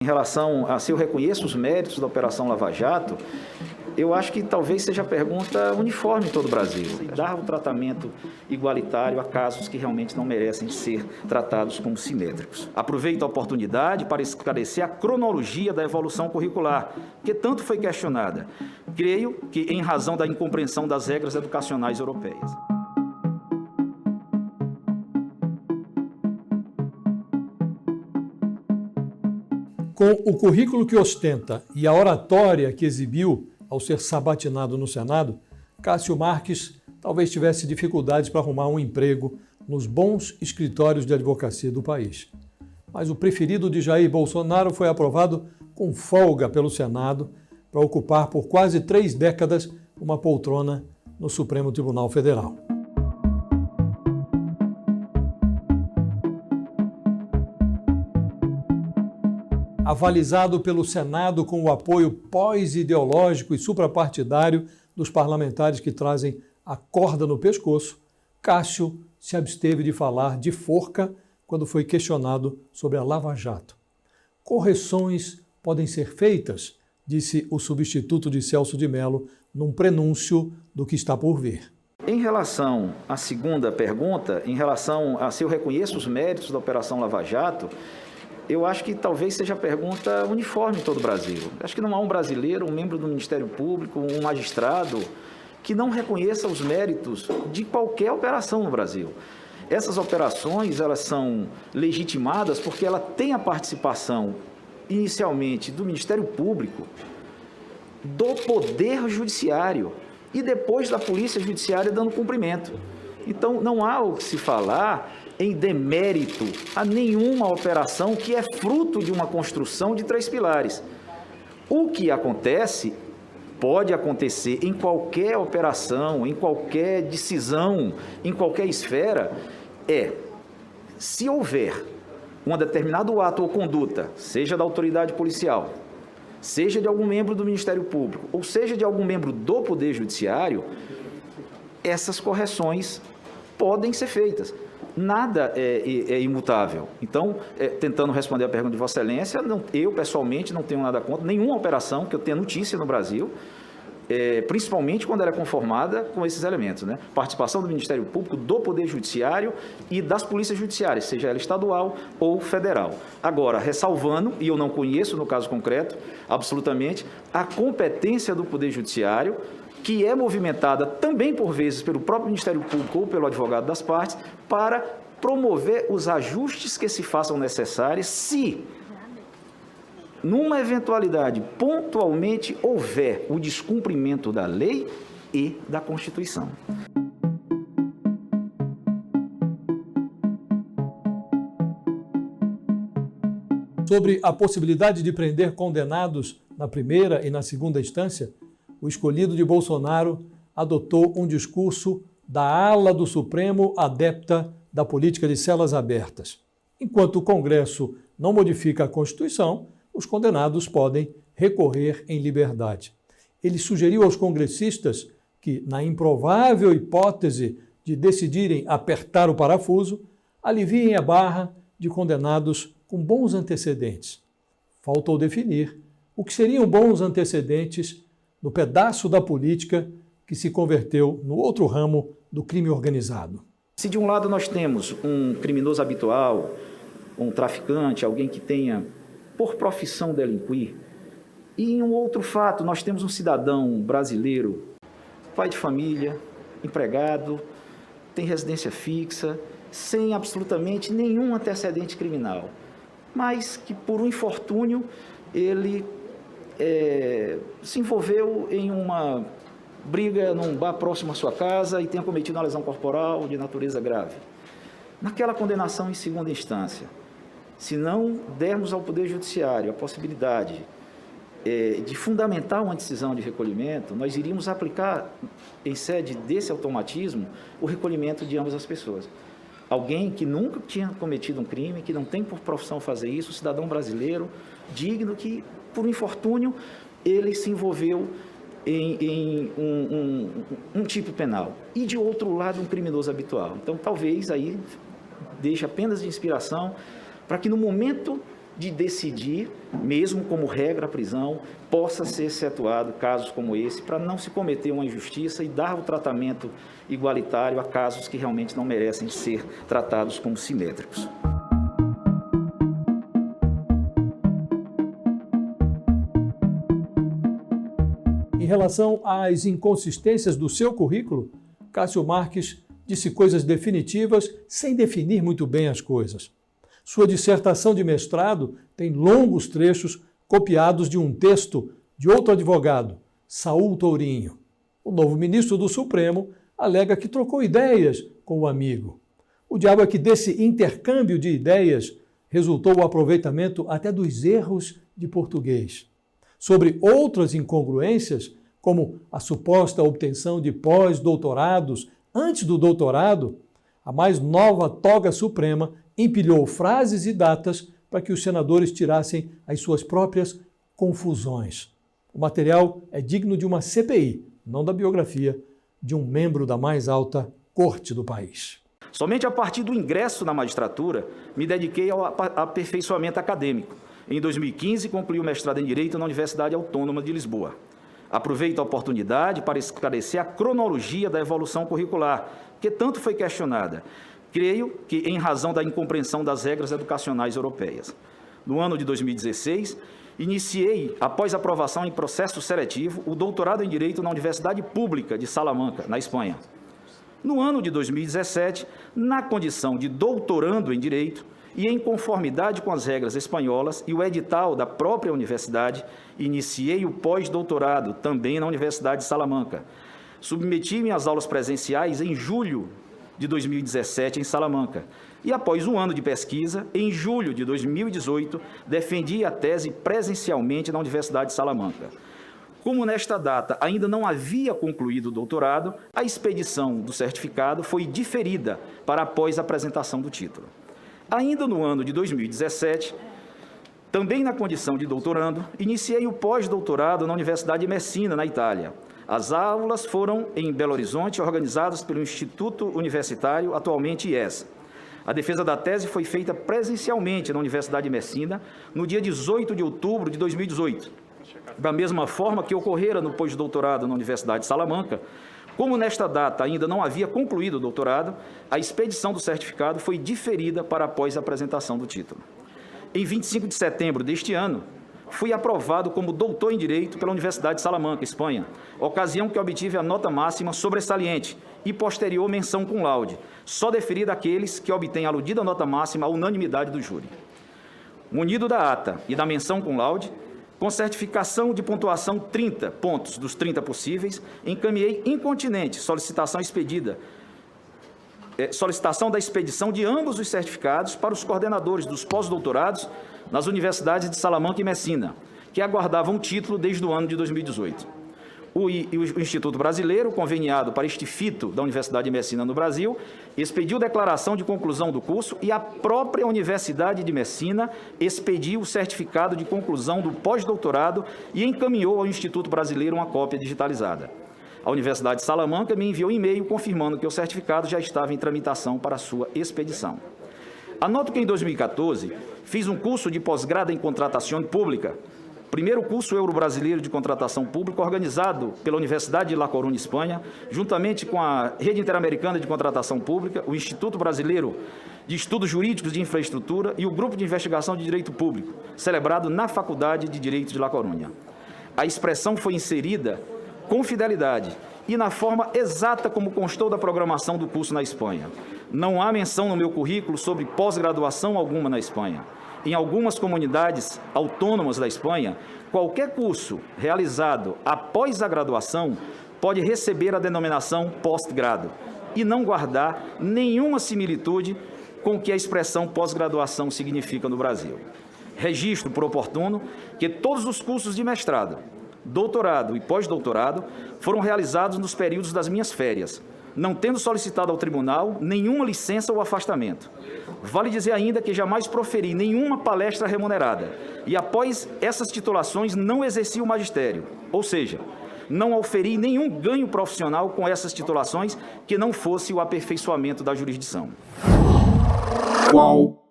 Em relação a se eu reconheço os méritos da Operação Lava Jato, eu acho que talvez seja a pergunta uniforme em todo o Brasil. Dar um tratamento igualitário a casos que realmente não merecem ser tratados como simétricos. Aproveito a oportunidade para esclarecer a cronologia da evolução curricular, que tanto foi questionada. Creio que em razão da incompreensão das regras educacionais europeias. Com o currículo que ostenta e a oratória que exibiu ao ser sabatinado no Senado, Cássio Marques talvez tivesse dificuldades para arrumar um emprego nos bons escritórios de advocacia do país. Mas o preferido de Jair Bolsonaro foi aprovado com folga pelo Senado para ocupar por quase 3 décadas uma poltrona no Supremo Tribunal Federal. Avalizado pelo Senado com o apoio pós-ideológico e suprapartidário dos parlamentares que trazem a corda no pescoço, Cássio se absteve de falar de forca quando foi questionado sobre a Lava Jato. Correções podem ser feitas, disse o substituto de Celso de Mello, num prenúncio do que está por vir. Em relação à segunda pergunta, em relação a se eu reconheço os méritos da Operação Lava Jato, eu acho que talvez seja a pergunta uniforme em todo o Brasil. Acho que não há um brasileiro, um membro do Ministério Público, um magistrado, que não reconheça os méritos de qualquer operação no Brasil. Essas operações, elas são legitimadas porque ela tem a participação, inicialmente, do Ministério Público, do Poder Judiciário e depois da Polícia Judiciária dando cumprimento. Então, não há o que se falar em demérito a nenhuma operação que é fruto de uma construção de 3 pilares. O que acontece, pode acontecer em qualquer operação, em qualquer decisão, em qualquer esfera, se houver um determinado ato ou conduta, seja da autoridade policial, seja de algum membro do Ministério Público, ou seja de algum membro do Poder Judiciário, essas correções podem ser feitas. Nada é imutável. Então, tentando responder a pergunta de Vossa Excelência, eu pessoalmente não tenho nada contra nenhuma operação que eu tenha notícia no Brasil, principalmente quando ela é conformada com esses elementos, né? Participação do Ministério Público, do Poder Judiciário e das polícias judiciárias, seja ela estadual ou federal. Agora, ressalvando, e eu não conheço no caso concreto, absolutamente, a competência do Poder Judiciário, que é movimentada também, por vezes, pelo próprio Ministério Público ou pelo advogado das partes, para promover os ajustes que se façam necessários se, numa eventualidade, pontualmente houver o descumprimento da lei e da Constituição. Sobre a possibilidade de prender condenados na primeira e na segunda instância, o escolhido de Bolsonaro adotou um discurso da ala do Supremo adepta da política de celas abertas. Enquanto o Congresso não modifica a Constituição, os condenados podem recorrer em liberdade. Ele sugeriu aos congressistas que, na improvável hipótese de decidirem apertar o parafuso, aliviem a barra de condenados com bons antecedentes. Faltou definir o que seriam bons antecedentes no pedaço da política que se converteu no outro ramo do crime organizado. Se de um lado nós temos um criminoso habitual, um traficante, alguém que tenha por profissão delinquir, e em um outro fato nós temos um cidadão brasileiro, pai de família, empregado, tem residência fixa, sem absolutamente nenhum antecedente criminal, mas que por um infortúnio ele se envolveu em uma briga num bar próximo à sua casa e tenha cometido uma lesão corporal de natureza grave. Naquela condenação em segunda instância, se não dermos ao Poder Judiciário a possibilidade de fundamentar uma decisão de recolhimento, nós iríamos aplicar, em sede desse automatismo, o recolhimento de ambas as pessoas. Alguém que nunca tinha cometido um crime, que não tem por profissão fazer isso, um cidadão brasileiro, digno, que, por infortúnio, ele se envolveu em um tipo penal. E, de outro lado, um criminoso habitual. Então, talvez aí deixe apenas de inspiração para que, no momento de decidir, mesmo como regra a prisão, possa ser excetuado casos como esse, para não se cometer uma injustiça e dar o tratamento igualitário a casos que realmente não merecem ser tratados como simétricos. Em relação às inconsistências do seu currículo, Cássio Marques disse coisas definitivas sem definir muito bem as coisas. Sua dissertação de mestrado tem longos trechos copiados de um texto de outro advogado, Saul Tourinho. O novo ministro do Supremo alega que trocou ideias com o amigo. O diabo é que desse intercâmbio de ideias resultou o aproveitamento até dos erros de português. Sobre outras incongruências, como a suposta obtenção de pós-doutorados antes do doutorado, a mais nova toga suprema empilhou frases e datas para que os senadores tirassem as suas próprias confusões. O material é digno de uma CPI, não da biografia de um membro da mais alta corte do país. Somente a partir do ingresso na magistratura, me dediquei ao aperfeiçoamento acadêmico. Em 2015, concluí o mestrado em Direito na Universidade Autônoma de Lisboa. Aproveito a oportunidade para esclarecer a cronologia da evolução curricular, que tanto foi questionada. Creio que em razão da incompreensão das regras educacionais europeias. No ano de 2016, iniciei, após aprovação em processo seletivo, o doutorado em Direito na Universidade Pública de Salamanca, na Espanha. No ano de 2017, na condição de doutorando em Direito e em conformidade com as regras espanholas e o edital da própria universidade, iniciei o pós-doutorado também na Universidade de Salamanca. Submeti-me às aulas presenciais em julho de 2017 em Salamanca. E após um ano de pesquisa, em julho de 2018, defendi a tese presencialmente na Universidade de Salamanca. Como nesta data ainda não havia concluído o doutorado, a expedição do certificado foi diferida para após a apresentação do título. Ainda no ano de 2017, também na condição de doutorando, iniciei o pós-doutorado na Universidade de Messina, na Itália. As aulas foram em Belo Horizonte, organizadas pelo Instituto Universitário, atualmente IES. A defesa da tese foi feita presencialmente na Universidade de Messina, no dia 18 de outubro de 2018. Da mesma forma que ocorrera no pós-doutorado na Universidade de Salamanca, como nesta data ainda não havia concluído o doutorado, a expedição do certificado foi diferida para após a apresentação do título. Em 25 de setembro deste ano, fui aprovado como doutor em Direito pela Universidade de Salamanca, Espanha, ocasião que obtive a nota máxima sobresaliente e posterior menção cum laude, só deferida àqueles que obtêm a aludida nota máxima à unanimidade do júri. Munido da ata e da menção cum laude, com certificação de pontuação 30 pontos dos 30 possíveis, encaminhei incontinente solicitação da expedição de ambos os certificados para os coordenadores dos pós-doutorados nas universidades de Salamanca e Messina, que aguardavam o título desde o ano de 2018. O Instituto Brasileiro, conveniado para este fito da Universidade de Messina no Brasil, expediu declaração de conclusão do curso e a própria Universidade de Messina expediu o certificado de conclusão do pós-doutorado e encaminhou ao Instituto Brasileiro uma cópia digitalizada. A Universidade de Salamanca me enviou um e-mail confirmando que o certificado já estava em tramitação para sua expedição. Anoto que em 2014 fiz um curso de pós-grado em contratação pública, primeiro curso euro-brasileiro de contratação pública organizado pela Universidade de La Coruña, Espanha, juntamente com a Rede Interamericana de Contratação Pública, o Instituto Brasileiro de Estudos Jurídicos de Infraestrutura e o Grupo de Investigação de Direito Público, celebrado na Faculdade de Direito de La Coruña. A expressão foi inserida com fidelidade e na forma exata como constou da programação do curso na Espanha. Não há menção no meu currículo sobre pós-graduação alguma na Espanha. Em algumas comunidades autônomas da Espanha, qualquer curso realizado após a graduação pode receber a denominação pós-grado e não guardar nenhuma similitude com o que a expressão pós-graduação significa no Brasil. Registro por oportuno que todos os cursos de mestrado, doutorado e pós-doutorado foram realizados nos períodos das minhas férias, não tendo solicitado ao tribunal nenhuma licença ou afastamento. Vale dizer ainda que jamais proferi nenhuma palestra remunerada e, após essas titulações, não exerci o magistério, ou seja, não auferi nenhum ganho profissional com essas titulações que não fosse o aperfeiçoamento da jurisdição. Qual